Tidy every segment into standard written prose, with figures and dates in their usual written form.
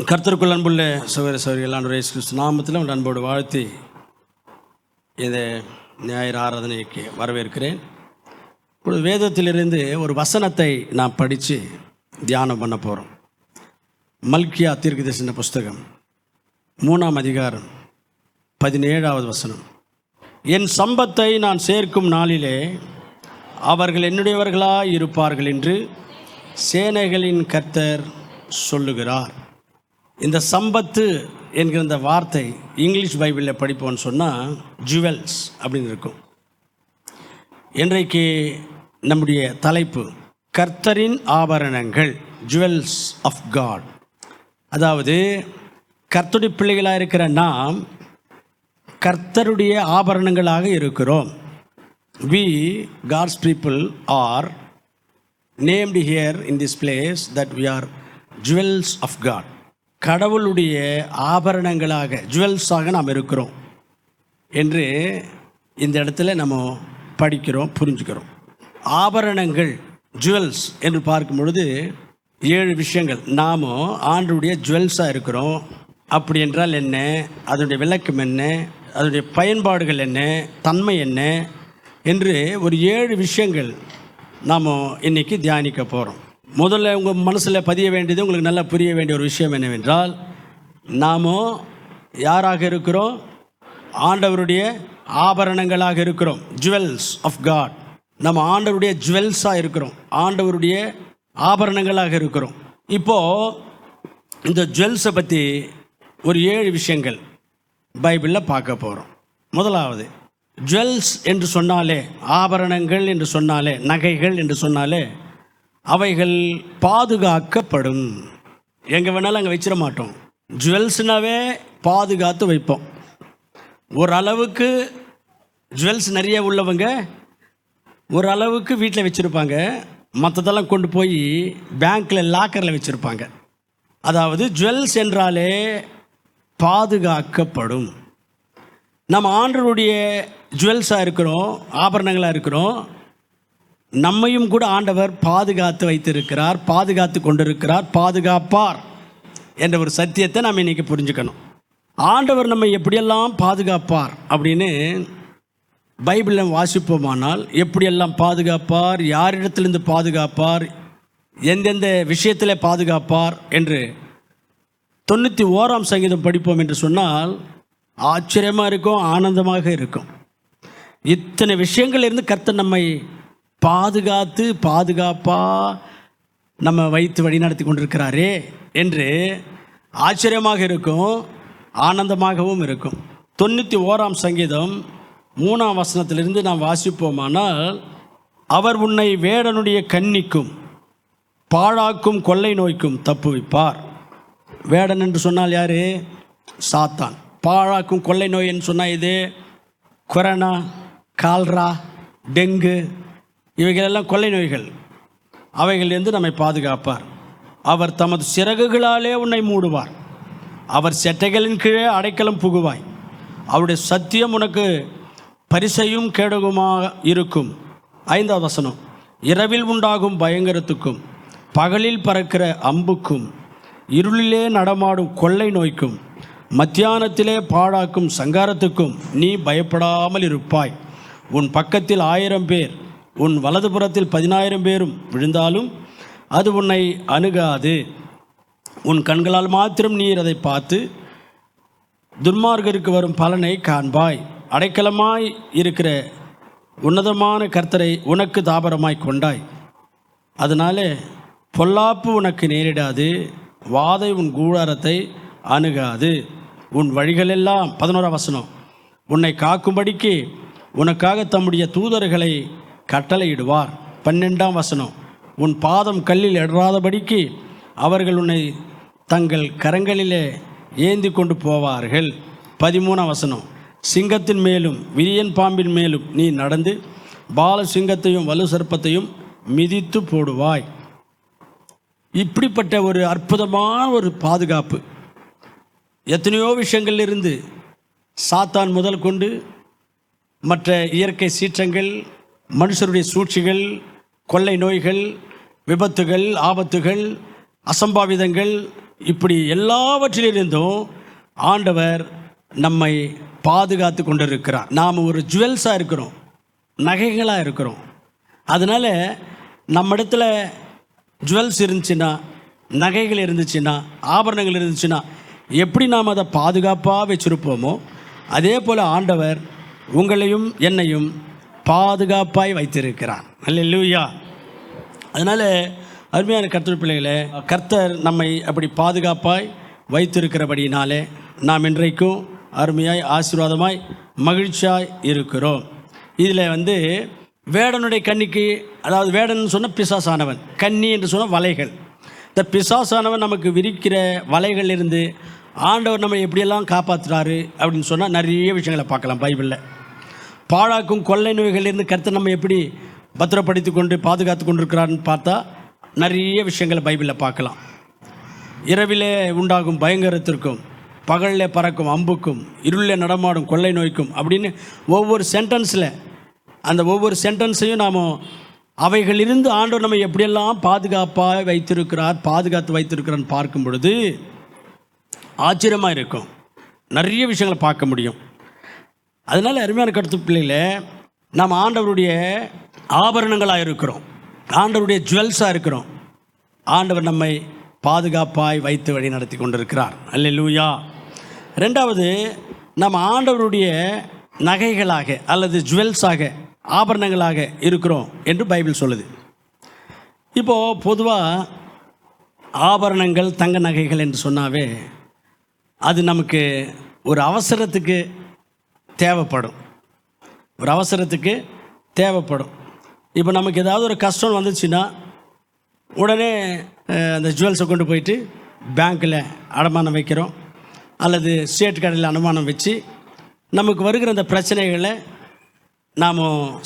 கர்த்தருக்குள் அன்புள்ள சகோதர சகோதரிகள் ஆண்டவர் இயேசு கிறிஸ்து நாமத்தில் உங்கள் அன்போடு வாழ்த்தி இந்த ஞாயிறு ஆராதனைக்கு வரவேற்கிறேன். இப்பொழுது வேதத்திலிருந்து ஒரு வசனத்தை நான் படித்து தியானம் பண்ண போகிறோம். மல்கியா தீர்க்கதரிசன புஸ்தகம் 3ஆம் அதிகாரம் 17வது வசனம். என் சம்பத்தை நான் சேர்க்கும் நாளிலே அவர்கள் என்னுடையவர்களாய் இருப்பார்கள் என்று சேனைகளின் கர்த்தர் சொல்லுகிறார். இந்த சம்பத்து என்கிற இந்த வார்த்தை இங்கிலீஷ் பைபிளில் படிப்போன்னு சொன்னால் ஜுவல்ஸ் அப்படின்னு இருக்கும். இன்றைக்கு நம்முடைய தலைப்பு கர்த்தரின் ஆபரணங்கள், ஜுவல்ஸ் ஆஃப் காட். அதாவது கர்த்தருடைய பிள்ளைகளாக இருக்கிற நாம் கர்த்தருடைய ஆபரணங்களாக இருக்கிறோம். We, God's people, are named here in this place that we are jewels of God. கடவுளுடைய ஆபரணங்களாக, ஜுவல்ஸாக நாம் இருக்கிறோம் என்று இந்த இடத்துல நம்ம படிக்கிறோம், புரிஞ்சுக்கிறோம். ஆபரணங்கள், ஜுவல்ஸ் என்று பார்க்கும் பொழுது 7 விஷயங்கள். நாம் ஆண்டவருடைய ஜுவல்ஸாக இருக்கிறோம். அப்படி என்றால் என்ன, அதனுடைய விளக்கம் என்ன, அதனுடைய பயன்பாடுகள் என்ன, தன்மை என்ன என்று ஒரு 7 விஷயங்கள் நாம் இன்றைக்கி தியானிக்க போகிறோம். முதல்ல உங்கள் மனசில் பதிய வேண்டியது, உங்களுக்கு நல்லா புரிய வேண்டிய ஒரு விஷயம் என்னவென்றால், நாம் யாராக இருக்கிறோம்? ஆண்டவருடைய ஆபரணங்களாக இருக்கிறோம். Jewels of God. நம்ம ஆண்டவருடைய ஜுவல்ஸாக இருக்கிறோம், ஆண்டவருடைய ஆபரணங்களாக இருக்கிறோம். இப்போது இந்த ஜுவல்ஸை பற்றி ஒரு 7 விஷயங்கள் பைபிளில் பார்க்க போகிறோம். முதலாவது, ஜுவல்ஸ் என்று சொன்னாலே, ஆபரணங்கள் என்று சொன்னாலே, நகைகள் என்று சொன்னாலே அவைகள் பாதுகாக்கப்படும். எங்கே வேணாலும் அங்கே வச்சிட மாட்டோம். ஜுவல்ஸ்னாவே பாதுகாத்து வைப்போம். ஓரளவுக்கு ஜுவல்ஸ் நிறைய உள்ளவங்க ஓரளவுக்கு வீட்டில் வச்சுருப்பாங்க, மற்றதெல்லாம் கொண்டு போய் பேங்க்கில் லாக்கரில் வச்சுருப்பாங்க. அதாவது ஜுவல்ஸ் என்றாலே பாதுகாக்கப்படும். நம்ம ஆண்டவருடைய ஜுவல்ஸாக இருக்கிறோம், ஆபரணங்களாக இருக்கிறோம். நம்மையும் கூட ஆண்டவர் பாதுகாத்து வைத்திருக்கிறார், பாதுகாத்து கொண்டிருக்கிறார், பாதுகாப்பார் என்ற ஒரு சத்தியத்தை நாம் இன்றைக்கி புரிஞ்சுக்கணும். ஆண்டவர் நம்மை எப்படியெல்லாம் பாதுகாப்பார் அப்படின்னு பைபிளில் வாசிப்போமானால், எப்படியெல்லாம் பாதுகாப்பார், யாரிடத்திலிருந்து பாதுகாப்பார், எந்தெந்த விஷயத்தில் பாதுகாப்பார் என்று 91ஆம் சங்கீதம் படிப்போம் என்று சொன்னால் ஆச்சரியமாக இருக்கும், ஆனந்தமாக இருக்கும். இத்தனை விஷயங்கள் இருந்து கர்த்தர் நம்மை பாதுகாப்பாக நம்ம வைத்து வழி நடத்தி கொண்டிருக்கிறாரே என்று ஆச்சரியமாக இருக்கும், ஆனந்தமாகவும் இருக்கும். 91ஆம் சங்கீதம் 3ஆம் வசனத்திலிருந்து நாம் வாசிப்போமானால், அவர் உன்னை வேடனுடைய கண்ணிக்கும் பாழாக்கும் கொள்ளை நோய்க்கும் தப்புவிப்பார். வேடன் என்று சொன்னால் யார்? சாத்தான். பாழாக்கும் கொள்ளை நோய் என்று சொன்னால் இது கொரோனா, கால்ரா, டெங்கு, இவைகளெல்லாம் கொள்ளை நோய்கள். அவைகளிலிருந்து நம்மை பாதுகாப்பார். அவர் தமது சிறகுகளாலே உன்னை மூடுவார். அவர் செட்டைகளின் கீழே அடைக்கலம் புகுவாய். அவருடைய சத்தியம் உனக்கு பரிசையும் கேடகமாக இருக்கும். 5ஆவது வசனம். இரவில் உண்டாகும் பயங்கரத்துக்கும் பகலில் பறக்கிற அம்புக்கும் இருளிலே நடமாடும் கொள்ளை நோய்க்கும் மத்தியானத்திலே பாழாக்கும் சங்காரத்துக்கும் நீ பயப்படாமல் இருப்பாய். உன் பக்கத்தில் 1000 பேர், உன் வலதுபுறத்தில் 10,000 பேரும் விழுந்தாலும் அது உன்னை அணுகாது. உன் கண்களால் மாத்திரம் நீர் அதை பார்த்து துன்மார்கருக்கு வரும் பலனை காண்பாய். அடைக்கலமாய் இருக்கிற உன்னதமான கர்த்தரை உனக்கு தாபரமாய் கொண்டாய். அதனாலே பொல்லாப்பு உனக்கு நேரிடாது, வாதை உன் கூடாரத்தை அணுகாது. உன் வழிகளெல்லாம் 11ஆம் வசனம். உன்னை காக்கும்படிக்கு உனக்காக தம்முடைய தூதர்களை கட்டளையிடுவார். 12ஆம் வசனம். உன் பாதம் கல்லில் இடராதபடிக்கு அவர்கள் உன்னை தங்கள் கரங்களிலே ஏந்தி கொண்டு போவார்கள். 13ஆம் வசனம். சிங்கத்தின் மேலும் விரியன் பாம்பின் மேலும் நீ நடந்து பால சிங்கத்தையும் வலு சர்ப்பத்தையும் மிதித்து போடுவாய். இப்படிப்பட்ட ஒரு அற்புதமான ஒரு பாதுகாப்பு எத்தனையோ விஷயங்களிலிருந்து, சாத்தான் முதல் கொண்டு மற்ற இயற்கை சீற்றங்கள், மனுஷருடைய சூழ்ச்சிகள், கொள்ளை நோய்கள், விபத்துகள், ஆபத்துகள், அசம்பாவிதங்கள் இப்படி எல்லாவற்றிலிருந்தும் ஆண்டவர் நம்மை பாதுகாத்து கொண்டிருக்கிறார். நாம் ஒரு ஜுவல்ஸாக இருக்கிறோம், நகைகளாக இருக்கிறோம். அதனால் நம்ம இடத்துல ஜுவல்ஸ் இருந்துச்சுன்னா, நகைகள் இருந்துச்சுன்னா, ஆபரணங்கள் இருந்துச்சுன்னா எப்படி நாம் அதை பாதுகாப்பாக வச்சுருப்போமோ அதே போல் ஆண்டவர் உங்களையும் என்னையும் பாதுகாப்பாய் வைத்திருக்கிறார். அல்லேலூயா. அதனால் அருமையான கர்த்தர் பிள்ளைகளே, கர்த்தர் நம்மை அப்படி பாதுகாப்பாய் வைத்திருக்கிறபடினாலே நாம் இன்றைக்கும் அருமையாய் ஆசீர்வாதமாய் மகிழ்ச்சியாய் இருக்கிறோம். இதில் வேடனுடைய கண்ணிக்கு, அதாவது வேடன் சொன்ன பிசாசானவன், கன்னி என்று சொன்ன வலைகள். இந்த பிசாசானவன் நமக்கு விரிக்கிற வலைகளிலிருந்து ஆண்டவர் நம்மை எப்படியெல்லாம் காப்பாற்றுறாரு அப்படின்னு சொன்னால் நிறைய விஷயங்களை பார்க்கலாம் பைபிளில். பாழாக்கும் கொள்ளை நோய்களிலிருந்து கர்த்தர் நம்ம எப்படி பத்திரப்படுத்தி கொண்டு பாதுகாத்து கொண்டிருக்கிறாருன்னு பார்த்தா நிறைய விஷயங்களை பைபிளில் பார்க்கலாம். இரவிலே உண்டாகும் பயங்கரத்திற்கும், பகலில் பறக்கும் அம்புக்கும், இருளில் நடமாடும் கொள்ளை நோய்க்கும் அப்படின்னு ஒவ்வொரு சென்டென்ஸில், அந்த ஒவ்வொரு சென்டென்ஸையும் நாம் அவைகளிலிருந்து ஆண்டவர் நம்ம எப்படியெல்லாம் பாதுகாப்பாக பாதுகாத்து வைத்திருக்கிறான்னு பார்க்கும் பொழுது ஆச்சரியமாக இருக்கும். நிறைய விஷயங்களை பார்க்க முடியும். அதனால் அருமையான கருத்து பிள்ளைகளே, நாம் ஆண்டவருடைய ஆபரணங்களாக இருக்கிறோம், ஆண்டவருடைய ஜுவல்ஸாக இருக்கிறோம். ஆண்டவர் நம்மை பாதுகாப்பாய் வைத்து வழி நடத்தி கொண்டிருக்கிறார். அல்லேலூயா. ரெண்டாவது, நம்ம ஆண்டவருடைய நகைகளாக அல்லது ஜுவல்ஸாக, ஆபரணங்களாக இருக்கிறோம் என்று பைபிள் சொல்லுது. இப்போது பொதுவாக ஆபரணங்கள், தங்க நகைகள் என்று சொன்னாவே அது நமக்கு ஒரு அவசரத்துக்கு தேவைப்படும், ஒரு அவசரத்துக்கு தேவைப்படும். இப்போ நமக்கு ஏதாவது ஒரு கஷ்டம் வந்துச்சுன்னா உடனே அந்த ஜுவல்ஸை கொண்டு போயிட்டு பேங்க்கில் அடமானம் வைக்கிறோம், அல்லது ஸ்டேட் கடையில் அடமானம் வச்சு நமக்கு வருகிற அந்த பிரச்சனைகளை நாம்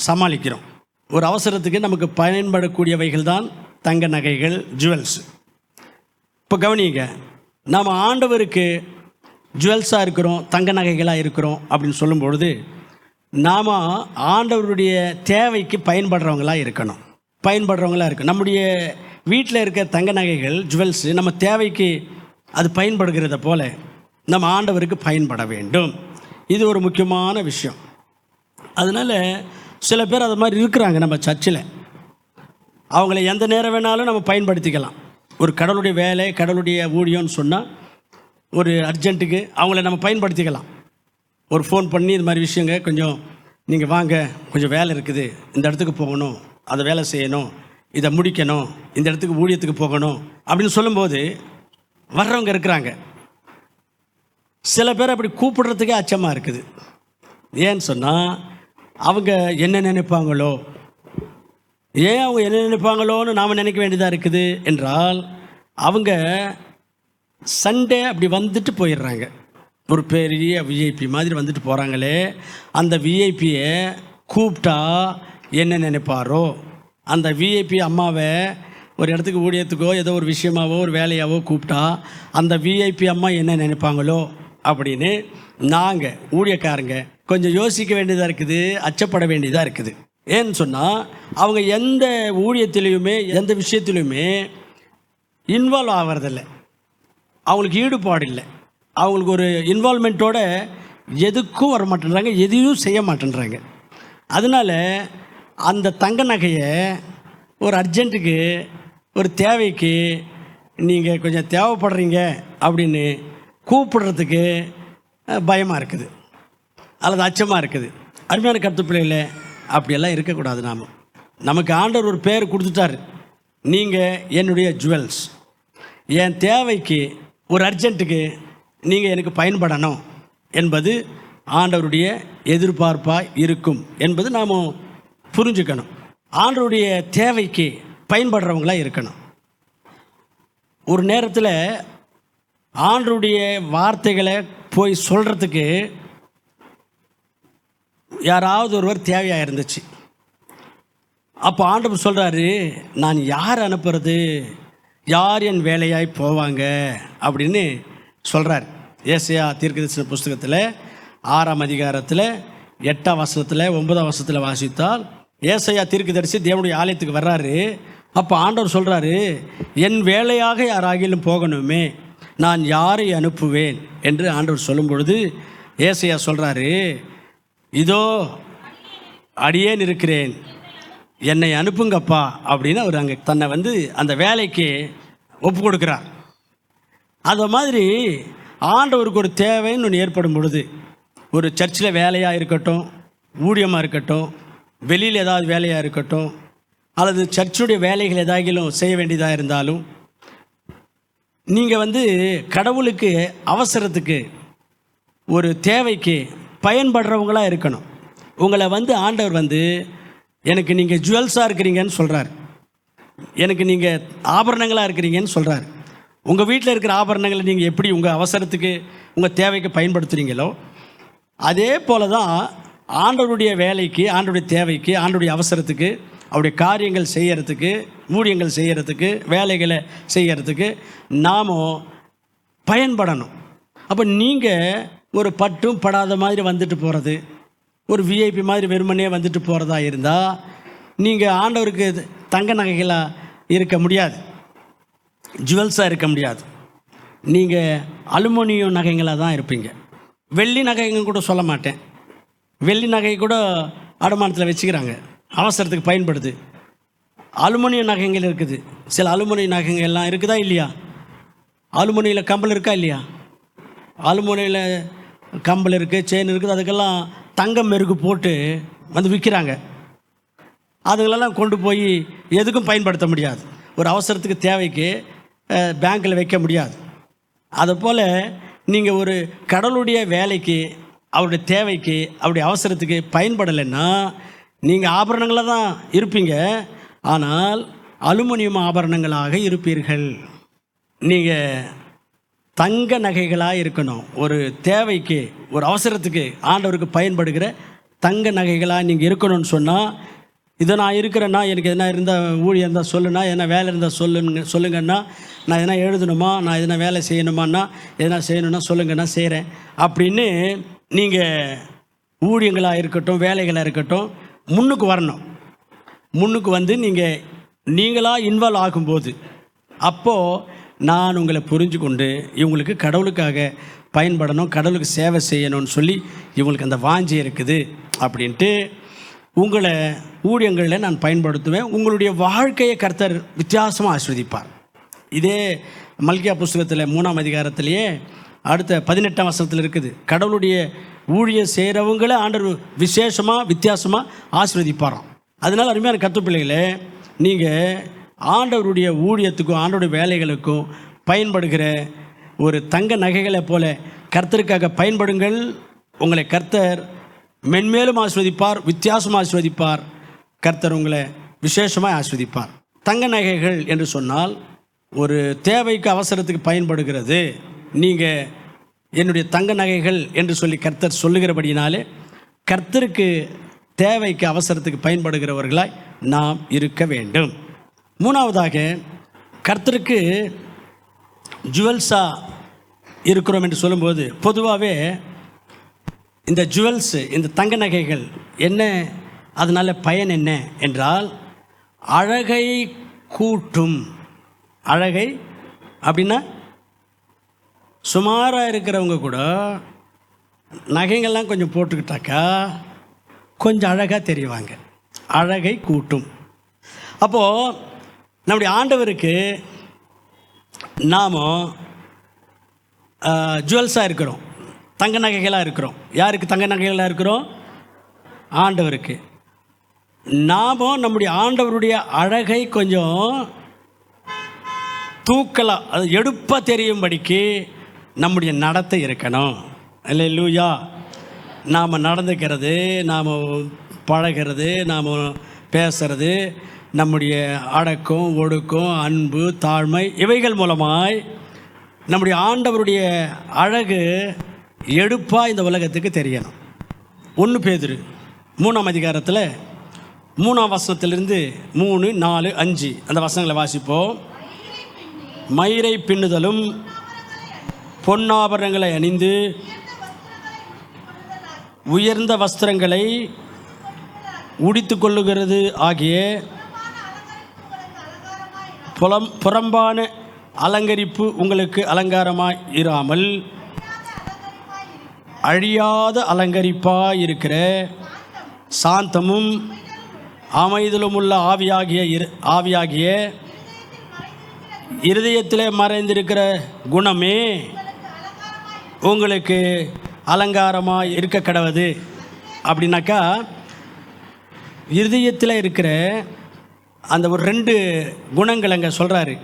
சமாளிக்கிறோம். ஒரு அவசரத்துக்கு நமக்கு பயன்படக்கூடியவைகள் தான் தங்க நகைகள், ஜுவல்ஸ். இப்போ கவனிங்க, நாம் ஆண்டவருக்கு ஜுவல்ஸாக இருக்கிறோம், தங்க நகைகளாக இருக்கிறோம் அப்படின்னு சொல்லும்பொழுது நாம் ஆண்டவருடைய தேவைக்கு பயன்படுறவங்களாக இருக்கணும், பயன்படுறவங்களாக இருக்கணும். நம்முடைய வீட்டில் இருக்க தங்க நகைகள், ஜுவல்ஸு நம்ம தேவைக்கு அது பயன்படுகிறத போல் நம்ம ஆண்டவருக்கு பயன்பட வேண்டும். இது ஒரு முக்கியமான விஷயம். அதனால் சில பேர் அது மாதிரி இருக்கிறாங்க நம்ம சர்ச்சில். அவங்கள எந்த நேரம் வேணாலும் நம்ம பயன்படுத்திக்கலாம். ஒரு கடவுளுடைய வேலை, கடவுளுடைய ஊழியம்னு சொன்னால் ஒரு அர்ஜென்ட்டுக்கு அவங்கள நம்ம பயன்படுத்திக்கலாம். ஒரு ஃபோன் பண்ணி இது மாதிரி விஷயங்க, கொஞ்சம் நீங்கள் வாங்க, கொஞ்சம் வேலை இருக்குது, இந்த இடத்துக்கு போகணும், அதை வேலை செய்யணும், இதை முடிக்கணும், இந்த இடத்துக்கு ஊழியத்துக்கு போகணும் அப்படின்னு சொல்லும்போது வர்றவங்க இருக்கிறாங்க. சில பேர் அப்படி கூப்பிடுறதுக்கே அச்சமாக இருக்குது. ஏன்னு சொன்னால் அவங்க என்ன நினைப்பாங்களோ, ஏன் அவங்க என்ன நினைப்பாங்களோன்னு நாம் நினைக்க வேண்டியதாக இருக்குது என்றால், அவங்க சண்டே அப்படி வந்துட்டு போயிடுறாங்க. ஒரு பெரிய விஐபி மாதிரி வந்துட்டு போகிறாங்களே, அந்த விஐபியை கூப்பிட்டா என்ன நினைப்பாரோ, அந்த விஐபி அம்மாவை ஒரு இடத்துக்கு ஊழியத்துக்கோ ஏதோ ஒரு விஷயமாவோ ஒரு வேலையாவோ கூப்பிட்டா அந்த விஐபி அம்மா என்ன நினைப்பாங்களோ அப்படின்னு நாங்கள் ஊழியக்காரங்க கொஞ்சம் யோசிக்க வேண்டியதாக இருக்குது, அச்சப்பட வேண்டியதாக இருக்குது. ஏன்னு சொன்னால் அவங்க எந்த ஊழியத்திலையுமே எந்த விஷயத்திலையுமே இன்வால்வ் ஆகிறதில்லை, அவங்களுக்கு ஈடுபாடு இல்லை, அவங்களுக்கு ஒரு இன்வால்மெண்ட்டோட எதுக்கும் வர மாட்டேன்றாங்க, எதையும் செய்ய மாட்டேன்றாங்க. அதனால் அந்த தங்க நகையை ஒரு அர்ஜென்ட்டுக்கு, ஒரு தேவைக்கு நீங்கள் கொஞ்சம் தேவைப்படுறீங்க அப்படின்னு கூப்பிடுறதுக்கு பயமாக இருக்குது அல்லது அச்சமாக இருக்குது. அருமையான கருத்து பிள்ளைகளே, அப்படியெல்லாம் இருக்கக்கூடாது. நமக்கு ஆண்டவர் ஒரு பேர் கொடுத்துட்டார், நீங்கள் என்னுடைய ஜுவல்ஸ், என் தேவைக்கு ஒரு அர்ஜென்ட்டுக்கு நீங்கள் எனக்கு பயன்படணும் என்பது ஆண்டவருடைய எதிர்பார்ப்பாக இருக்கும் என்பது நாம் புரிஞ்சுக்கணும். ஆண்டவருடைய தேவைக்கு பயன்படுறவங்களாக இருக்கணும். ஒரு நேரத்தில் ஆண்டவருடைய வார்த்தைகளை போய் சொல்கிறதுக்கு யாராவது ஒருவர் தேவையாக இருந்துச்சு. அப்போ ஆண்டவர் சொல்கிறாரு, நான் யார் அனுப்புறது, யார் என் வேலையாய் போவாங்க அப்படின்னு சொல்கிறார். ஏசாயா தீர்க்கதரிசன புஸ்தகத்தில் 6ஆம் அதிகாரத்தில் 8ஆம் வசனத்தில் 9ஆம் வசனத்தில் வாசித்தால் ஏசாயா தீர்க்கதரிசி தேவனுடைய ஆலயத்துக்கு வர்றாரு. அப்போ ஆண்டவர் சொல்கிறாரு, என் வேலையாக யாராகிலும் போகணுமே, நான் யாரை அனுப்புவேன் என்று ஆண்டவர் சொல்லும் பொழுது ஏசாயா சொல்கிறாரு, இதோ அடியேன் இருக்கிறேன், என்னை அனுப்புங்கப்பா அப்படின்னு அவர் அங்கே தன்னை அந்த வேலைக்கு ஒப்பு கொடுக்குறார். அது மாதிரி ஆண்டவருக்கு ஒரு தேவைன்னு ஒன்று ஏற்படும் பொழுது, ஒரு சர்ச்சில் வேலையாக இருக்கட்டும், ஊழியமாக இருக்கட்டும், வெளியில் ஏதாவது வேலையாக இருக்கட்டும், அல்லது சர்ச்சுடைய வேலைகள் ஏதாகிலும் செய்ய வேண்டியதாக இருந்தாலும், நீங்கள் கடவுளுக்கு அவசரத்துக்கு ஒரு தேவைக்கு பயன்படுறவங்களாக இருக்கணும். உங்களை ஆண்டவர் எனக்கு நீங்கள் ஜுவல்ஸாக இருக்கிறீங்கன்னு சொல்கிறார், எனக்கு நீங்கள் ஆபரணங்களாக இருக்கிறீங்கன்னு சொல்கிறார். உங்கள் வீட்டில் இருக்கிற ஆபரணங்களை நீங்கள் எப்படி உங்கள் அவசரத்துக்கு உங்கள் தேவைக்கு பயன்படுத்துகிறீங்களோ, அதே போல தான் ஆண்டவருடைய வேலைக்கு, ஆண்டவருடைய தேவைக்கு, ஆண்டவருடைய அவசரத்துக்கு, அவருடைய காரியங்கள் செய்கிறதுக்கு, ஊழியங்கள் செய்கிறதுக்கு, வேலைகளை செய்கிறதுக்கு நாம் பயன்படணும். அப்போ நீங்கள் ஒரு பட்டும் படாத மாதிரி வந்துட்டு போகிறது, ஒரு விஐபி மாதிரி வெறுமனே வந்துட்டு போகிறதா இருந்தால் நீங்கள் ஆண்டவருக்கு தங்க நகைகளாக இருக்க முடியாது, ஜுவல்ஸாக இருக்க முடியாது. நீங்கள் அலுமினியம் நகைகளாக தான் இருப்பீங்க. வெள்ளி நகைங்க கூட சொல்ல மாட்டேன், வெள்ளி நகை கூட அடமானத்தில் வச்சுக்கிறாங்க, அவசரத்துக்கு பயன்படுது. அலுமினியம் நகைகள் இருக்குது, சில அலுமினியம் நகைங்கள்லாம் இருக்குதா இல்லையா? அலுமினியில் கம்பல் இருக்கா இல்லையா? அலுமினியில் கம்பல் இருக்குது, செயின் இருக்குது, அதுக்கெல்லாம் தங்கம் மெருகு போட்டு விற்கிறாங்க. அதுங்களெல்லாம் கொண்டு போய் எதுக்கும் பயன்படுத்த முடியாது, ஒரு அவசரத்துக்கு தேவைக்கு பேங்க்கில் வைக்க முடியாது. அதுபோல் நீங்கள் ஒரு கடவுளுடைய வேலைக்கு, அவருடைய தேவைக்கு, அவருடைய அவசரத்துக்கு பயன்படலைன்னா நீங்கள் ஆபரணங்களாக தான் இருப்பீங்க, ஆனால் அலுமினியம் ஆபரணங்களாக இருப்பீர்கள். நீங்கள் தங்க நகைகளாக இருக்கணும். ஒரு தேவைக்கு, ஒரு அவசரத்துக்கு ஆண்டவருக்கு பயன்படுகிற தங்க நகைகளாக நீங்கள் இருக்கணும்னு சொன்னால், இதை நான் இருக்கிறேன்னா, எனக்கு எதனா இருந்தால் ஊழியம் இருந்தால் சொல்லுன்னா, எதனா வேலை இருந்தால் சொல்லுங்கன்னா, நான் எதனா எழுதணுமா, நான் எதனா வேலை செய்யணுமான்னா, எதனா செய்யணுன்னா சொல்லுங்கன்னா செய்கிறேன் அப்படின்னு நீங்கள் ஊழியங்களாக இருக்கட்டும், வேலைகளாக இருக்கட்டும், முன்னுக்கு வரணும். முன்னுக்கு நீங்களாக இன்வால்வ் ஆகும்போது, அப்போது நான் உங்களை புரிஞ்சு கொண்டு இவங்களுக்கு கடவுளுக்காக பயன்படணும், கடவுளுக்கு சேவை செய்யணும்னு சொல்லி இவங்களுக்கு அந்த வாஞ்சி இருக்குது அப்படின்ட்டு உங்களை ஊழியங்களில் நான் பயன்படுத்துவேன். உங்களுடைய வாழ்க்கையை கர்த்தர் வித்தியாசமாக ஆசீர்வதிப்பார். இதே மல்கியா புஸ்தகத்தில் 3ஆம் அதிகாரத்திலேயே அடுத்த 18ஆம் வசனத்தில் இருக்குது, கடவுளுடைய ஊழியம் செய்கிறவங்கள ஆண்டவர் விசேஷமாக வித்தியாசமாக ஆசீர்வதிப்பாராம். அதனால் அருமையான கர்த்தர் பிள்ளைகளே, நீங்கள் ஆண்டவருடைய ஊழியத்துக்கும் ஆண்டவருடைய வேலைகளுக்கும் பயன்படுகிற ஒரு தங்க நகைகளை போல கர்த்தருக்காக பயன்படுங்கள். உங்களை கர்த்தர் மென்மேலும் ஆசீர்வதிப்பார், வித்தியாசமாக ஆசீர்வதிப்பார். கர்த்தர் உங்களை விசேஷமாக ஆசீர்வதிப்பார். தங்க நகைகள் என்று சொன்னால் ஒரு தேவைக்கு, அவசரத்துக்கு பயன்படுகிறது. நீங்கள் என்னுடைய தங்க நகைகள் என்று சொல்லி கர்த்தர் சொல்லுகிறபடினாலே கர்த்தருக்கு தேவைக்கு, அவசரத்துக்கு பயன்படுகிறவர்களாய் நாம் இருக்க வேண்டும். மூணாவதாக, கர்த்தருக்கு ஜுவல்ஸாக இருக்கிறோம் என்று சொல்லும்போது, பொதுவாகவே இந்த ஜுவல்ஸு, இந்த தங்க நகைகள் என்ன, அதனால் பயன் என்ன என்றால், அழகை கூட்டும். அழகை அப்படின்னா சுமாராக இருக்கிறவங்க கூட நகைங்கள்லாம் கொஞ்சம் போட்டுக்கிட்டாக்கா கொஞ்சம் அழகாக தெரிவாங்க. அழகை கூட்டும். அப்போது நம்முடைய ஆண்டவருக்கு நாம் ஜுவல்ஸாக இருக்கிறோம், தங்க நகைகளாக இருக்கிறோம். யாருக்கு தங்க நகைகளாக இருக்கிறோம்? ஆண்டவருக்கு. நாம் நம்முடைய ஆண்டவருடைய அழகை கொஞ்சம் தூக்கலாம், அது எடுப்பாக தெரியும்படிக்கு நம்முடைய நடத்தை இருக்கணும். அல்லேலூயா. நாம் நடந்துக்கிறது, நாம் பழகிறது, நாம் பேசுறது, நம்முடைய அடக்கம், ஒடுக்கம், அன்பு, தாழ்மை, இவைகள் மூலமாய் நம்முடைய ஆண்டவருடைய அழகு எடுப்பாக இந்த உலகத்துக்கு தெரியணும். 1 பேதுரு 3ஆம் அதிகாரத்தில் 3ஆம் வசனத்திலிருந்து 3, 4, 5 அந்த வசனங்களை வாசிப்போம். மயிரை பின்னுதலும் பொன்னாபரணங்களை அணிந்து உயர்ந்த வஸ்திரங்களை உடித்து கொள்ளுகிறது ஆகிய புறம்பான அலங்கரிப்பு உங்களுக்கு அலங்காரமாய் இராமல் அழியாத அலங்கரிப்பாய் இருக்கிற சாந்தமும் அமைதலும் உள்ள ஆவியாகிய இருதயத்திலே மறைந்திருக்கிற குணமே உங்களுக்கு அலங்காரமாக இருக்க கடவுது. அப்படின்னாக்கா இருதயத்தில் இருக்கிற அந்த ஒரு 2 குணங்கள் அங்கே சொல்கிறாரு.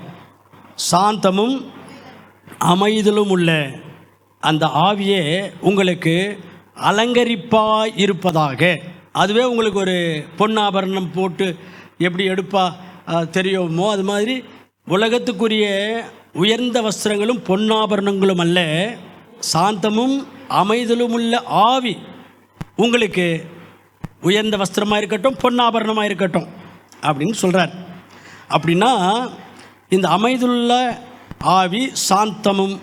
சாந்தமும் அமைதலும் உள்ள அந்த ஆவியே உங்களுக்கு அலங்கரிப்பாய் இருப்பதாக. அதுவே உங்களுக்கு ஒரு பொன்னாபரணம் போட்டு எப்படி எடுப்பா தெரியுமோ அது மாதிரி உலகத்துக்குரிய உயர்ந்த வஸ்திரங்களும் பொன்னாபரணங்களும் அல்ல, சாந்தமும் அமைதலும் உள்ள ஆவி உங்களுக்கு உயர்ந்த வஸ்திரமாக இருக்கட்டும், பொன்னாபரணமாக இருக்கட்டும் அப்படின்னு சொல்கிறார். அப்படின்னா இந்த அமைதலுள்ள ஆவி சாந்தமும்,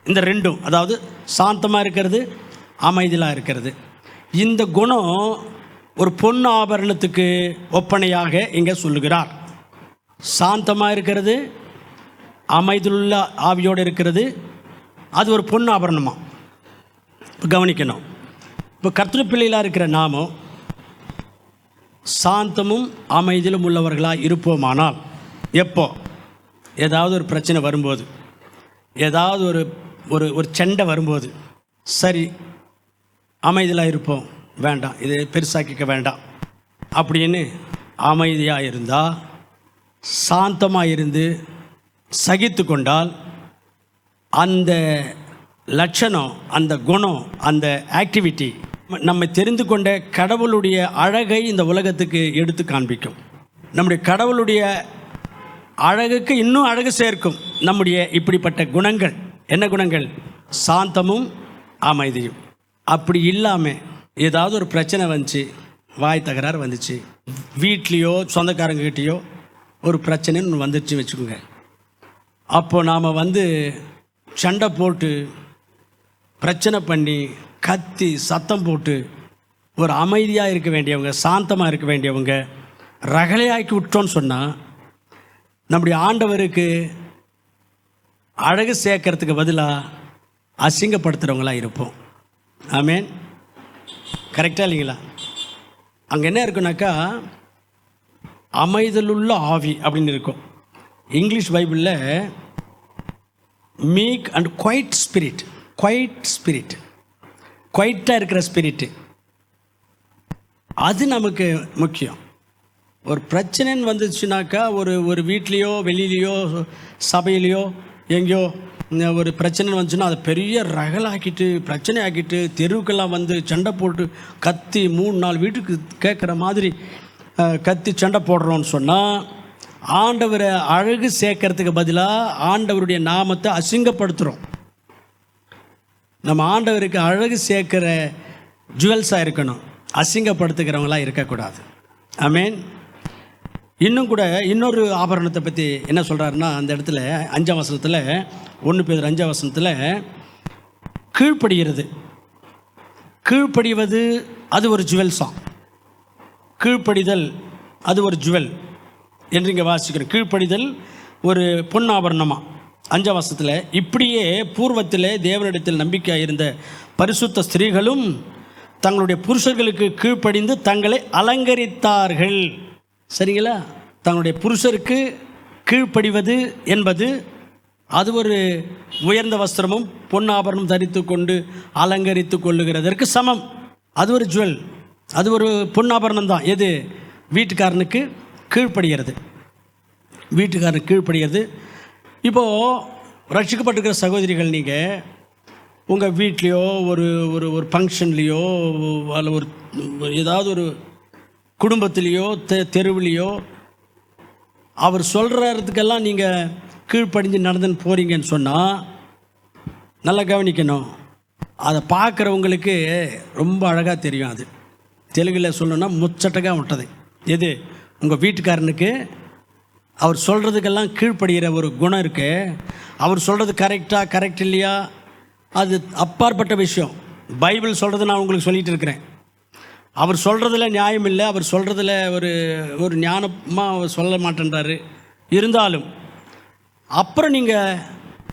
இந்த 2ம், அதாவது சாந்தமாக இருக்கிறது அமைதலாக இருக்கிறது, இந்த குணம் ஒரு பொன் ஆபரணத்துக்கு ஒப்பனையாக இங்கே சொல்லுகிறார். சாந்தமாக இருக்கிறது, அமைதலுள்ள ஆவியோடு இருக்கிறது, அது ஒரு பொன் ஆபரணமாக. இப்போ கவனிக்கணும். இப்போ கர்த்தருடைய பிள்ளைகளாக இருக்கிற நாமும் சாந்தமும் அமைதியிலும் உள்ளவர்களாக இருப்போமானால், எப்போ ஏதாவது ஒரு பிரச்சனை வரும்போது, ஏதாவது ஒரு ஒரு ஒரு சண்டை வரும்போது, சரி அமைதியாக இருப்போம், வேண்டாம் இதை பெருசாக்கிக்க வேண்டாம் அப்படின்னு அமைதியாக இருந்தால், சாந்தமாக இருந்து சகித்து கொண்டால், அந்த லட்சணம், அந்த குணம், அந்த ஆக்டிவிட்டி நம்ம தெரிந்து கொண்ட கடவுளுடைய அழகை இந்த உலகத்துக்கு எடுத்து காண்பிக்கும். நம்முடைய கடவுளுடைய அழகுக்கு இன்னும் அழகு சேர்க்கும் நம்முடைய இப்படிப்பட்ட குணங்கள். என்ன குணங்கள்? சாந்தமும் அமைதியும். அப்படி இல்லாமல் ஏதாவது ஒரு பிரச்சனை வந்துச்சு, வாய் தகராறு வந்துச்சு, வீட்லேயோ சொந்தக்காரங்ககிட்டேயோ ஒரு பிரச்சனைன்னு வந்துடுச்சு வச்சுக்கோங்க, அப்போ நாம் சண்டை போட்டு பிரச்சனை பண்ணி கத்தி சத்தம் போட்டு ஒரு அமைதியாக இருக்க வேண்டியவங்க, சாந்தமாக இருக்க வேண்டியவங்க ரகலையாக்கி விட்டோன்னு சொன்னால், நம்முடைய ஆண்டவருக்கு அழகு சேர்க்கறதுக்கு பதிலாக அசிங்கப்படுத்துகிறவங்களாக இருப்போம். ஆமேன். கரெக்டாக இல்லைங்களா? அங்கே என்ன இருக்குனாக்கா அமைதலுள்ள ஆவி அப்படின்னு இருக்கும். இங்கிலீஷ் பைபிளில் மீக் அண்ட் குவைட் ஸ்பிரிட், குவைட்டாக இருக்கிற ஸ்பிரிட்டு, அது நமக்கு முக்கியம். ஒரு பிரச்சனைன்னு வந்துச்சுனாக்கா ஒரு வீட்லேயோ வெளியிலையோ சபையிலையோ எங்கேயோ ஒரு பிரச்சனை வந்துச்சுன்னா அதை பெரிய ரகலாக்கிட்டு பிரச்சனை ஆக்கிட்டு தெருவுக்கெல்லாம் சண்டை போட்டு கத்தி 3-4 வீட்டுக்கு கேட்குற மாதிரி கத்தி சண்டை போடுறோன்னு சொன்னால், ஆண்டவரை அழகு சேர்க்கறதுக்கு பதிலாக ஆண்டவருடைய நாமத்தை அசிங்கப்படுத்துகிறோம். நம்ம ஆண்டவருக்கு அழகு சேர்க்கிற ஜுவல்ஸாக இருக்கணும், அசிங்கப்படுத்துகிறவங்களாக இருக்கக்கூடாது. ஆமேன். இன்னும் கூட இன்னொரு ஆபரணத்தை பற்றி என்ன சொல்கிறாருன்னா, அந்த இடத்துல 5ஆம் வசனத்தில் 1 பேதுரு 5ஆம் வசனத்தில் கீழ்ப்படிவது அது ஒரு ஜுவல்ஸாம். கீழ்ப்படிதல் அது ஒரு ஜுவல் என்று இங்கே வாசிக்கிறோம். கீழ்ப்படிதல் ஒரு பொன்னாபரணமாக 5ஆம் வசனத்தில், இப்படியே பூர்வத்திலே தேவனிடத்தில் நம்பிக்கையாக இருந்த பரிசுத்த ஸ்திரீகளும் தங்களுடைய புருஷர்களுக்கு கீழ்ப்படிந்து தங்களை அலங்கரித்தார்கள். சரிங்களா? தங்களுடைய புருஷருக்கு கீழ்ப்படிவது என்பது அது ஒரு உயர்ந்த வஸ்திரமும் பொன்னாபரணம் தரித்து கொண்டு அலங்கரித்து கொள்ளுகிறதற்கு சமம். அது ஒரு ஜுவல், அது ஒரு பொன்னாபரணம் தான். எது? வீட்டுக்காரனுக்கு கீழ்ப்படுகிறது, வீட்டுக்காரனுக்கு கீழ்ப்படுகிறது. இப்போது ரட்சிக்கப்பட்டிருக்கிற சகோதரிகள், நீங்கள் உங்கள் வீட்லேயோ ஒரு ஒரு ஒரு ஃபங்க்ஷன்லேயோ அல்ல ஒரு ஏதாவது ஒரு குடும்பத்திலேயோ தெருவிலையோ அவர் சொல்கிறதுக்கெல்லாம் நீங்கள் கீழ்ப்படிஞ்சு நடந்துன்னு போகிறீங்கன்னு சொன்னால், நல்லா கவனிக்கணும். அதை பார்க்குறவங்களுக்கு ரொம்ப அழகாக தெரியும். அது தெலுங்கில் சொல்லணும்னா முச்சட்டக்காக விட்டது. எது? உங்கள் வீட்டுக்காரனுக்கு அவர் சொல்கிறதுக்கெல்லாம் கீழ்ப்படுகிற ஒரு குணம் இருக்கு. அவர் சொல்கிறது கரெக்ட் இல்லையா, அது அப்பாற்பட்ட விஷயம். பைபிள் சொல்கிறது நான் உங்களுக்கு சொல்லிகிட்டு இருக்கிறேன். அவர் சொல்கிறதுல நியாயம் இல்லை, அவர் சொல்கிறதுல ஒரு ஞானமாக சொல்ல மாட்டேன்றாரு. இருந்தாலும் அப்புறம் நீங்கள்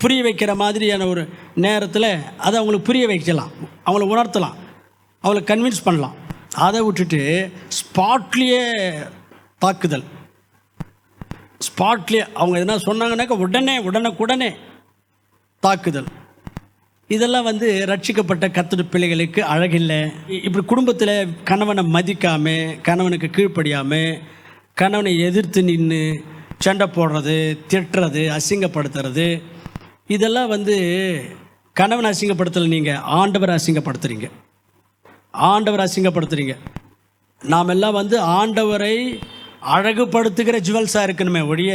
புரிய வைக்கிற மாதிரியான ஒரு நேரத்தில் அதை அவங்களுக்கு புரிய வைக்கலாம், அவங்கள உணர்த்தலாம், அவங்கள கன்வின்ஸ் பண்ணலாம். அதை விட்டுட்டு ஸ்பாட்லேயே தாக்குதல், ஸ்பாட்லேயே அவங்க எதனா சொன்னாங்கன்னாக்கா உடனே தாக்குதல், இதெல்லாம் ரட்சிக்கப்பட்ட கர்த்தருடைய பிள்ளைகளுக்கு அழகில்லை. இப்படி குடும்பத்தில் கணவனை மதிக்காமல், கணவனுக்கு கீழ்ப்படியாமல், கணவனை எதிர்த்து நின்று சண்டை போடுறது, திட்டுறது, அசிங்கப்படுத்துறது, இதெல்லாம் கணவனை அசிங்கப்படுத்தலை, நீங்கள் ஆண்டவரை அசிங்கப்படுத்துறீங்க. நாம் எல்லாம் ஆண்டவரை அழகுபடுத்துகிற ஜுவல்ஸாக இருக்கணுமே ஒழிய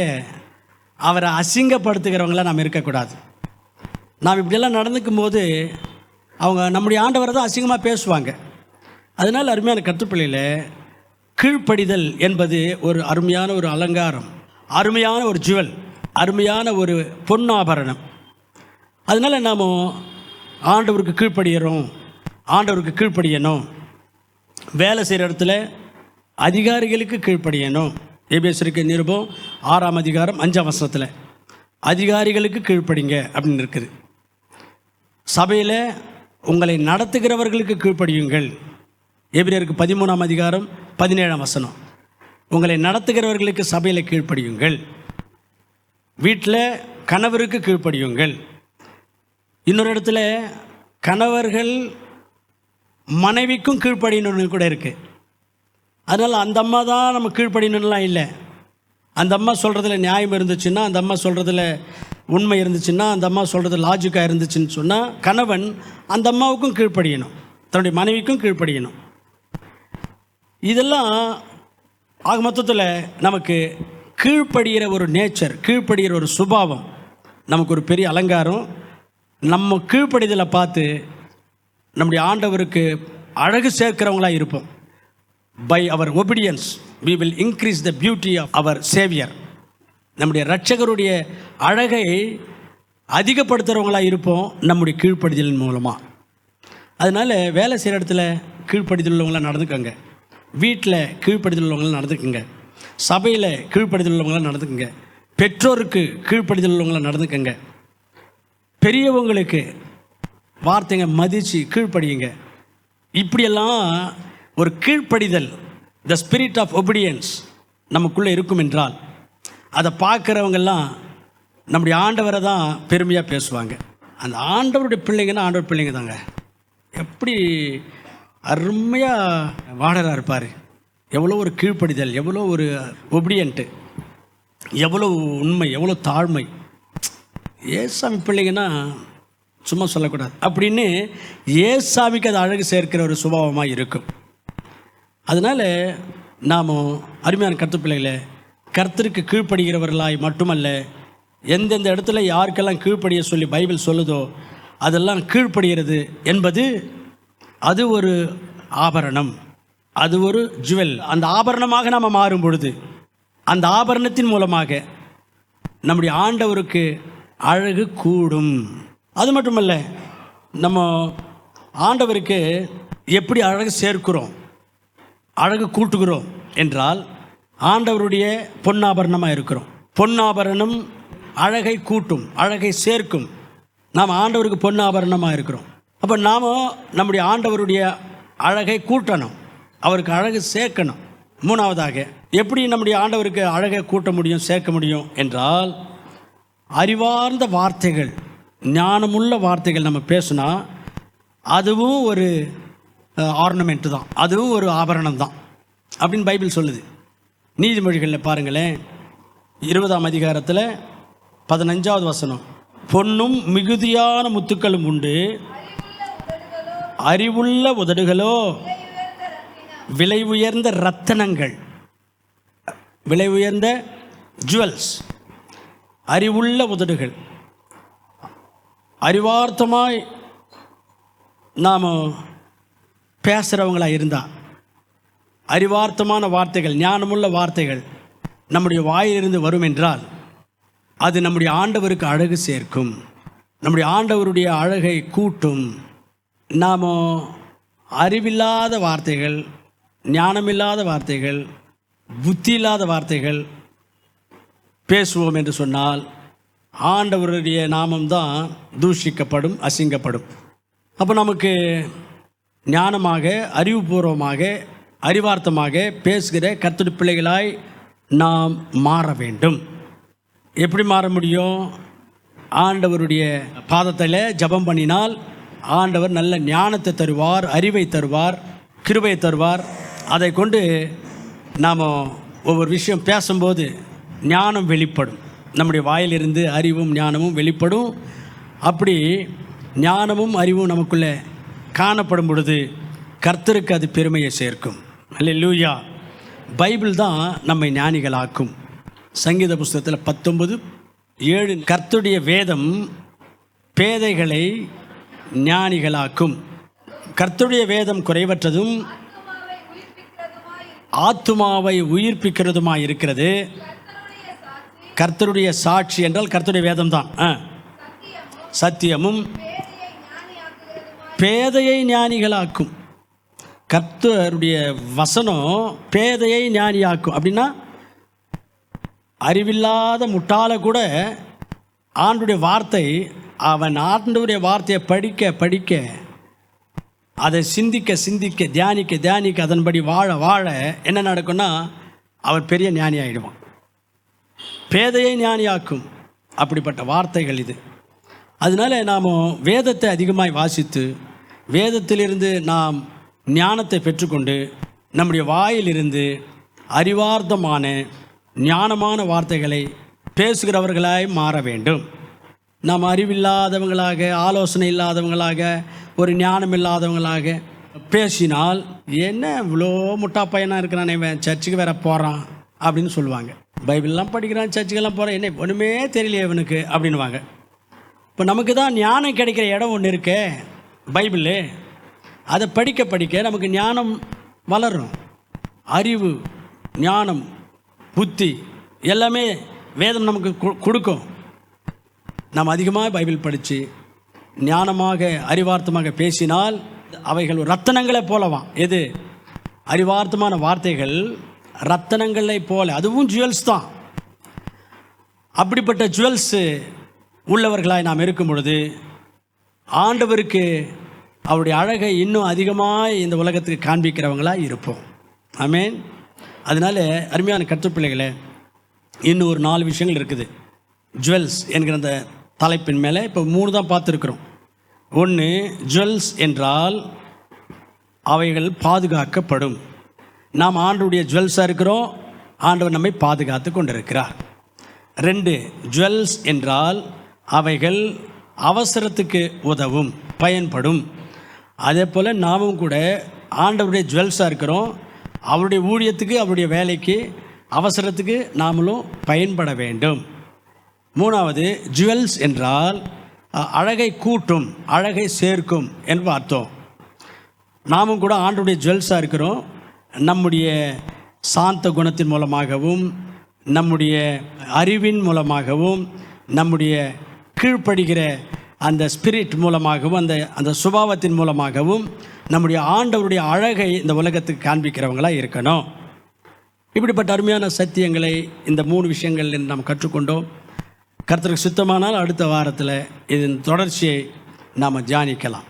அவரை அசிங்கப்படுத்துகிறவங்களாம் நாம் இருக்கக்கூடாது. நாம் இப்படியெல்லாம் நடந்துக்கும் போது அவங்க நம்முடைய ஆண்டவரை தான் அசிங்கமாக பேசுவாங்க. அதனால் அருமையான கர்த்தருப்பிள்ளையில் கீழ்ப்படிதல் என்பது ஒரு அருமையான ஒரு அலங்காரம், அருமையான ஒரு ஜுவல், அருமையான ஒரு பொன்னாபரணம். அதனால் நாம் ஆண்டவருக்கு கீழ்ப்படியணும். வேலை செய்கிற இடத்துல அதிகாரிகளுக்கு கீழ்ப்படியணும். எபேசியருக்கு நிருபம் 6ஆம் அதிகாரம் 5ஆம் வசனத்தில் அதிகாரிகளுக்கு கீழ்ப்படிங்க அப்படின்னு இருக்குது. சபையில் உங்களை நடத்துகிறவர்களுக்கு கீழ்ப்படியுங்கள். எபிரேயருக்கு 13ஆம் அதிகாரம் 17ஆம் வசனம், உங்களை நடத்துகிறவர்களுக்கு சபையில் கீழ்ப்படியுங்கள். வீட்டில் கணவருக்கு கீழ்ப்படியுங்கள். இன்னொரு இடத்துல கணவர்கள் மனைவிக்கும் கீழ்ப்படியணும்னு கூட இருக்குது. அதனால் அந்த அம்மா தான் நம்ம கீழ்ப்படியணும்லாம் இல்லை. அந்த அம்மா சொல்கிறதுல நியாயம் இருந்துச்சுன்னா, அந்த அம்மா சொல்கிறதுல உண்மை இருந்துச்சுன்னா, அந்த அம்மா சொல்கிறது லாஜிக்காக இருந்துச்சுன்னு சொன்னால் கணவன் அந்த அம்மாவுக்கும் கீழ்ப்படியணும், தன்னுடைய மனைவிக்கும் கீழ்ப்படியணும். இதெல்லாம் ஆக மொத்தத்தில் நமக்கு கீழ்ப்படுகிற ஒரு நேச்சர், கீழ்ப்படுகிற ஒரு சுபாவம் நமக்கு ஒரு பெரிய அலங்காரம். நம்ம கீழ்ப்படிதலை பார்த்து நம்முடைய ஆண்டவருக்கு அழகு சேர்க்கிறவங்களாக இருப்போம். By our obedience we will increase the beauty of our Savior. நம்முடைய இரட்சகருடைய அழகை அதிகப்படுத்துகிறவங்களாக இருப்போம் நம்முடைய கீழ்ப்படிதலின் மூலமாக. அதனால் வேலை செய்கிற இடத்துல கீழ்ப்படிதல் உள்ளவங்களாம் நடந்துக்கோங்க, வீட்டில் கீழ்ப்படிதல் உள்ளவங்களாம் நடந்துக்குங்க, சபையில் கீழ்ப்படிதல் உள்ளவங்களாம் நடந்துக்குங்க, பெற்றோருக்கு கீழ்ப்படிதல் உள்ளவங்களாம் நடந்துக்கங்க, பெரியவங்களுக்கு வார்த்தைங்க மதித்து கீழ்ப்படியுங்க. இப்படியெல்லாம் ஒரு கீழ்ப்படிதல், த ஸ்பிரிட் ஆஃப் ஒபீடியன்ஸ் நமக்குள்ளே இருக்கும் என்றால் அதை பார்க்குறவங்கெல்லாம் நம்முடைய ஆண்டவரை தான் பெருமையாக பேசுவாங்க. அந்த ஆண்டவருடைய பிள்ளைங்கன்னா ஆண்டவர் பிள்ளைங்க தாங்க. எப்படி அருமையாக வாடராக இருப்பார், எவ்வளோ ஒரு கீழ்ப்படிதல், எவ்வளோ ஒரு ஒபீடியன்ட்டு, எவ்வளோ உண்மை, எவ்வளோ தாழ்மை. ஏசாமி பிள்ளைங்கன்னா சும்மா சொல்லக்கூடாது அப்படின்னு ஏசாமிக்கு அது அழகு சேர்க்கிற ஒரு சுபாவமாக இருக்கும். அதனால் நாம் அருமையான கர்த்தர் பிள்ளைகளை கர்த்தருக்கு கீழ்ப்படுகிறவர்களாய் மட்டுமல்ல, எந்தெந்த இடத்துல யாருக்கெல்லாம் கீழ்ப்படிய சொல்லி பைபிள் சொல்லுதோ அதெல்லாம் கீழ்ப்படுகிறது என்பது அது ஒரு ஆபரணம், அது ஒரு ஜுவல். அந்த ஆபரணமாக நாம் மாறும் பொழுது அந்த ஆபரணத்தின் மூலமாக நம்முடைய ஆண்டவருக்கு அழகு கூடும். அது மட்டுமல்ல, நம்ம ஆண்டவருக்கு எப்படி அழகு சேர்க்கிறோம், அழகு கூட்டுகிறோம் என்றால் ஆண்டவருடைய பொன்னாபரணமாக இருக்கிறோம். பொன்னாபரணம் அழகை கூட்டும், அழகை சேர்க்கும். நாம் ஆண்டவருக்கு பொன்னாபரணமாக இருக்கிறோம். அப்போ நாம் நம்முடைய ஆண்டவருடைய அழகை கூட்டணும், அவருக்கு அழகு சேர்க்கணும். மூணாவதாக எப்படி நம்முடைய ஆண்டவருக்கு அழகை கூட்ட முடியும், சேர்க்க முடியும் என்றால் அறிவார்ந்த வார்த்தைகள், ஞானமுள்ள வார்த்தைகள் நம்ம பேசுனா அதுவும் ஒரு ஆர்னமெண்ட்டு தான், அதுவும் ஒரு ஆபரணம் தான் அப்படின்னு பைபிள் சொல்லுது. நீதிமொழிகளில் பாருங்களேன், 20ஆம் அதிகாரத்தில் 15வது வசனம், பொன்னும் மிகுதியான முத்துக்களும் உண்டு, அறிவுள்ள உதடுகளோ விலை உயர்ந்த ரத்தனங்கள், விலை உயர்ந்த ஜுவல்ஸ். அறிவுள்ள உதடுகள், அறிவார்த்தமாய் நாம் பேசுகிறவங்களாக இருந்தால், அறிவார்த்தமான வார்த்தைகள், ஞானமுள்ள வார்த்தைகள் நம்முடைய வாயிலிருந்து வரும் என்றால் அது நம்முடைய ஆண்டவருக்கு அழகு சேர்க்கும், நம்முடைய ஆண்டவருடைய அழகை கூட்டும். நாம் அறிவில்லாத வார்த்தைகள், ஞானமில்லாத வார்த்தைகள், புத்தி இல்லாத வார்த்தைகள் பேசுவோம் என்று சொன்னால் ஆண்டவருடைய நாமம்தான் தூஷிக்கப்படும், அசிங்கப்படும். அப்போ நமக்கு ஞானமாக, அறிவுபூர்வமாக, அறிவார்த்தமாக பேசுகிற கர்த்தருடைய பிள்ளைகளாய் நாம் மாற வேண்டும். எப்படி மாற முடியும்? ஆண்டவருடைய பாதத்தில் ஜெபம் பண்ணினால் ஆண்டவர் நல்ல ஞானத்தை தருவார், அறிவை தருவார், கிருபையை தருவார். அதை கொண்டு நாம் ஒவ்வொரு விஷயம் பேசும்போது ஞானம் வெளிப்படும். நம்முடைய வாயிலிருந்து அறிவும் ஞானமும் வெளிப்படும். அப்படி ஞானமும் அறிவும் நமக்குள்ளே காணப்படும் பொழுது கர்த்தருக்கு அது பெருமையை சேர்க்கும். அல்லேலூயா. பைபிள் தான் நம்மை ஞானிகளாக்கும். சங்கீத புஸ்தகத்தில் 19:7 கர்த்தருடைய வேதம் பேதைகளை ஞானிகளாக்கும். கர்த்தருடைய வேதம் குறைவற்றதும் ஆத்துமாவை உயிர்ப்பிக்கிறதுமாய் இருக்கிறது. கர்த்தருடைய சாட்சி என்றால் கர்த்தருடைய வேதம் தான். சத்தியமும் பேதையை ஞானிகளாக்கும். கர்த்தருடைய வசனம் பேதையை ஞானியாக்கும். அப்படின்னா அறிவில்லாத முட்டாள கூட ஆண்டுடைய வார்த்தை, அவன் ஆண்டவருடைய வார்த்தையை படிக்க படிக்க, அதை சிந்திக்க சிந்திக்க, தியானிக்க தியானிக்க, அதன்படி வாழ வாழ என்ன நடக்கும்னா அவர் பெரிய ஞானி ஆகிடுவான். பேதையை ஞானியாக்கும். அப்படிப்பட்ட வார்த்தைகள் இது. அதனால் நாம் வேதத்தை அதிகமாக வாசித்து வேதத்திலிருந்து நாம் ஞானத்தை பெற்றுக்கொண்டு நம்முடைய வாயிலிருந்து அறிவார்த்தமான ஞானமான வார்த்தைகளை பேசுகிறவர்களாய் மாற வேண்டும். நாம் அறிவில்லாதவங்களாக, ஆலோசனை இல்லாதவங்களாக, ஒரு ஞானம் இல்லாதவங்களாக பேசினால் என்ன இவ்வளோ முட்டா பையனாக இருக்கிறான், இவன் சர்ச்சுக்கு வேற போகிறான் அப்படின்னு சொல்லுவாங்க. பைபிள்லாம் படிக்கிறான், சர்ச்சுக்கெல்லாம் போகிறான், என்ன ஒன்றுமே தெரியலையே இவனுக்கு அப்படின்வாங்க. இப்போ நமக்கு தான் ஞானம் கிடைக்கிற இடம் ஒன்று இருக்கு, பைபிள். அதை படிக்க படிக்க நமக்கு ஞானம் வளரும். அறிவு, ஞானம், புத்தி எல்லாமே வேதம் நமக்கு கொடுக்கும். நாம் அதிகமாக பைபிள் படித்து ஞானமாக அறிவார்த்தமாக பேசினால் அவைகள் ரத்தனங்களை போலவாம். எது? அறிவார்த்தமான வார்த்தைகள் ரத்தனங்களை போல, அதுவும் ஜுவல்ஸ் தான். அப்படிப்பட்ட ஜுவல்ஸு உள்ளவர்களாய் நாம் இருக்கும் பொழுது ஆண்டவருக்கு அவருடைய அழகை இன்னும் அதிகமாக இந்த உலகத்துக்கு காண்பிக்கிறவங்களாக இருப்போம். ஆமேன். அதனால் அருமையான கர்த்தர் பிள்ளைகளே, இன்னும் ஒரு 4 விஷயங்கள் இருக்குது ஜுவல்ஸ் என்கிற அந்த தலைப்பின் மேலே. இப்போ 3 தான் பார்த்துருக்குறோம். 1, ஜுவல்ஸ் என்றால் அவைகள் பாதுகாக்கப்படும். நாம் ஆண்டவருடைய ஜுவல்ஸாக இருக்கிறோம், ஆண்டவர் நம்மை பாதுகாத்து கொண்டிருக்கிறார். 2, ஜுவல்ஸ் என்றால் அவைகள் அவசரத்துக்கு உதவும், பயன்படும். அதே போல் நாமும் கூட ஆண்டவருடைய ஜுவல்ஸாக இருக்கிறோம். அவருடைய ஊழியத்துக்கு, அவருடைய வேலைக்கு, அவசரத்துக்கு நாமளும் பயன்பட வேண்டும். 3வது, ஜுவல்ஸ் என்றால் அழகை கூட்டும், அழகை சேர்க்கும் என்று அர்த்தம். நாமும் கூட ஆண்டவருடைய ஜுவல்ஸாக இருக்கிறோம். நம்முடைய சாந்த குணத்தின் மூலமாகவும், நம்முடைய அறிவின் மூலமாகவும், நம்முடைய கீழ்ப்படுகிற அந்த ஸ்பிரிட் மூலமாகவும், அந்த சுபாவத்தின் மூலமாகவும் நம்முடைய ஆண்டவருடைய அழகை இந்த உலகத்துக்கு காண்பிக்கிறவங்களாக இருக்கணும். இப்படிப்பட்ட அருமையான சத்தியங்களை இந்த 3 விஷயங்கள் நாம் கற்றுக்கொண்டோம். கர்த்தருக்கு சுத்தமானால் அடுத்த வாரத்தில் இதன் தொடர்ச்சியை நாம் தியானிக்கலாம்.